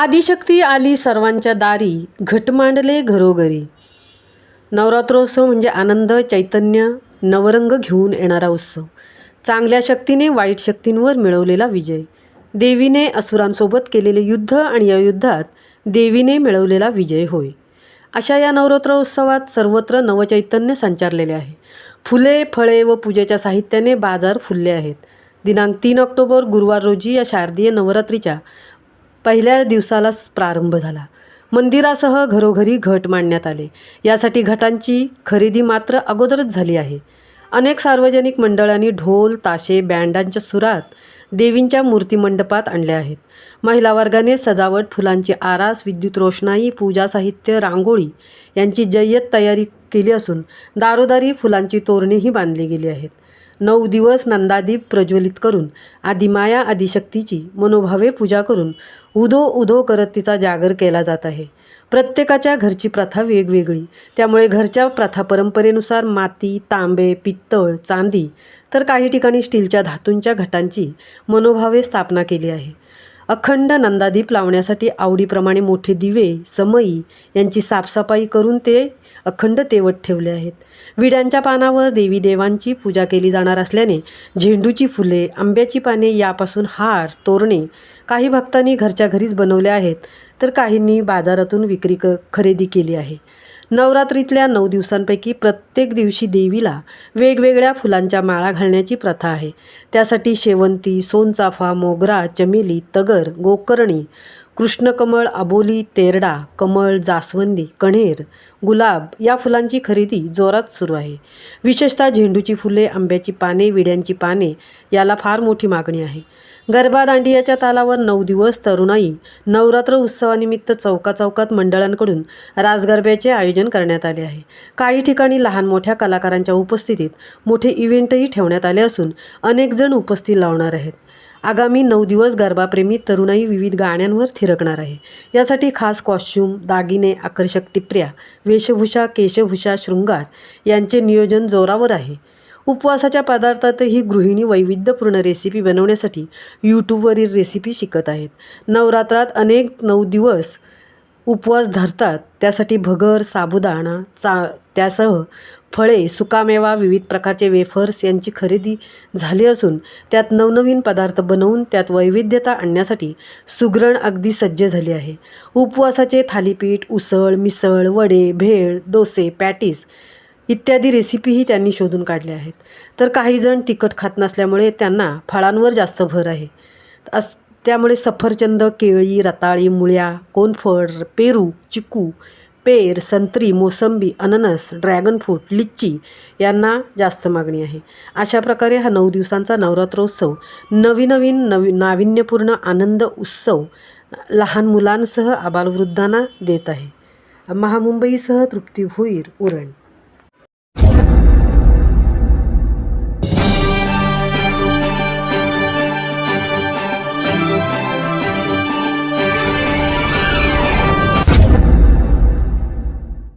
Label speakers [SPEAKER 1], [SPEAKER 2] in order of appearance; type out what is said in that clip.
[SPEAKER 1] आदिशक्ती आली सर्वांच्या दारी, घट मांडले घरोघरी। नवरात्रोत्सव म्हणजे आनंद, चैतन्य, नवरंग घेऊन येणारा उत्सव। चांगल्या शक्तीने वाईट शक्तींवर मिळवलेला विजय, देवीने असुरांसोबत केलेले युद्ध आणि या युद्धात देवीने मिळवलेला विजय होय। अशा या नवरात्रोत्सवात सर्वत्र नवचैतन्य संचारलेले आहे। फुले, फळे व पूजेच्या साहित्याने बाजार फुलले आहेत। दिनांक 3 ऑक्टोबर गुरुवार रोजी या शारदीय नवरात्रीच्या पहिल्या दिवसाला प्रारंभ झाला। मंदिरासह घरोघरी घट मांडण्यात आले। यासाठी घटांची खरेदी मात्र अगोदरच झाली आहे। अनेक सार्वजनिक मंडळांनी ढोल, ताशे, बँडांच्या सुरात देवींच्या मूर्ती मंडपात आणल्या आहेत। महिला वर्गाने सजावट, फुलांची आरास, विद्युत रोषणाई, पूजा साहित्य, रांगोळी यांची जय्यत तयारी केली असून दारोदारी फुलांची तोरणेही बांधली गेली आहेत। 9 दिवस नंदादीप प्रज्वलित करून आदिमाया आदिशक्तीची मनोभावे पूजा करून उदो उदो करत तिचा जागर केला जात आहे। प्रत्येकाच्या घरची प्रथा वेगवेगळी, त्यामुळे घरच्या प्रथा परंपरेनुसार माती, तांबे, पित्तळ, चांदी तर काही ठिकाणी स्टीलच्या धातूंच्या घटांची मनोभावे स्थापना केली आहे। अखंड नंदादीप लावण्यासाठी आवडीप्रमाणे मोठे दिवे, समई यांची साफसफाई करून ते अखंड तेवत ठेवले आहेत। विड्यांच्या पानावर देवी देवांची पूजा केली जाणार असल्याने झेंडूची फुले, आंब्याची पाने यापासून हार, तोरणे काही भक्तांनी घरच्या घरीच बनवले आहेत, तर काहींनी बाजारातून खरेदी केली आहे। नवरात्रीतल्या 9 दिवसांपैकी प्रत्येक दिवशी देवीला वेगवेगळ्या फुलांच्या माळा घालण्याची प्रथा आहे। त्यासाठी शेवंती, सोनचाफा, मोगरा, चमेली, तगर, गोकर्णी, कृष्णकमळ, अबोली, तेरडा, कमळ, जास्वंदी, कण्हेर, गुलाब या फुलांची खरेदी जोरात सुरू आहे। विशेषतः झेंडूची फुले, आंब्याची पाने, विड्यांची पाने याला फार मोठी मागणी आहे। गरबा दांडियाच्या तालावर 9 दिवस तरुणाई नवरात्र उत्सवानिमित्त चौकाचौकात मंडळांकडून रासगरब्याचे आयोजन करण्यात आले आहे। काही ठिकाणी लहान मोठ्या कलाकारांच्या उपस्थितीत मोठे इव्हेंटही ठेवण्यात आले असून अनेक जण उपस्थित लावणार आहेत। आगामी 9 दिवस गरबाप्रेमी तरुणाई विविध गाण्यांवर थिरकणार आहे। यासाठी खास कॉस्ट्यूम, दागिने, आकर्षक टिपऱ्या, वेशभूषा, केशभूषा, शृंगार यांचे नियोजन जोरावर आहे। उपवासाच्या पदार्थातही गृहिणी वैविध्यपूर्ण रेसिपी बनवण्यासाठी यूट्यूबवरील रेसिपी शिकत आहेत। नवरात्रात अनेक 9 दिवस उपवास धरतात, त्यासाठी भगर, साबुदाणा, त्यासह फळे, सुकामेवा, विविध प्रकारचे वेफर्स यांची खरेदी झाली असून त्यात नवनवीन पदार्थ बनवून त्यात वैविध्यता आणण्यासाठी सुगरण अगदी सज्ज झाली आहे। उपवासाचे थालीपीठ, उसळ, मिसळ, वडे, भेळ, डोसे, पॅटीस इत्यादी रेसिपीही त्यांनी शोधून काढल्या आहेत। तर काही जण तिखट खात नसल्यामुळे त्यांना फळांवर जास्त भर आहे। त्यामुळे सफरचंद, केळी, रताळी, मुळ्या, कोनफळ, पेरू, चिकू, पेर, संत्री, मोसंबी, अननस, ड्रॅगन फ्रूट, लिच्ची यांना जास्त मागणी आहे। अशा प्रकारे हा 9 दिवसांचा नवरात्रोत्सव नाविन्यपूर्ण आनंद उत्सव लहान मुलांसह आबालवृद्धांना देत आहे। महामुंबईसह तृप्ती भोईर, उरण।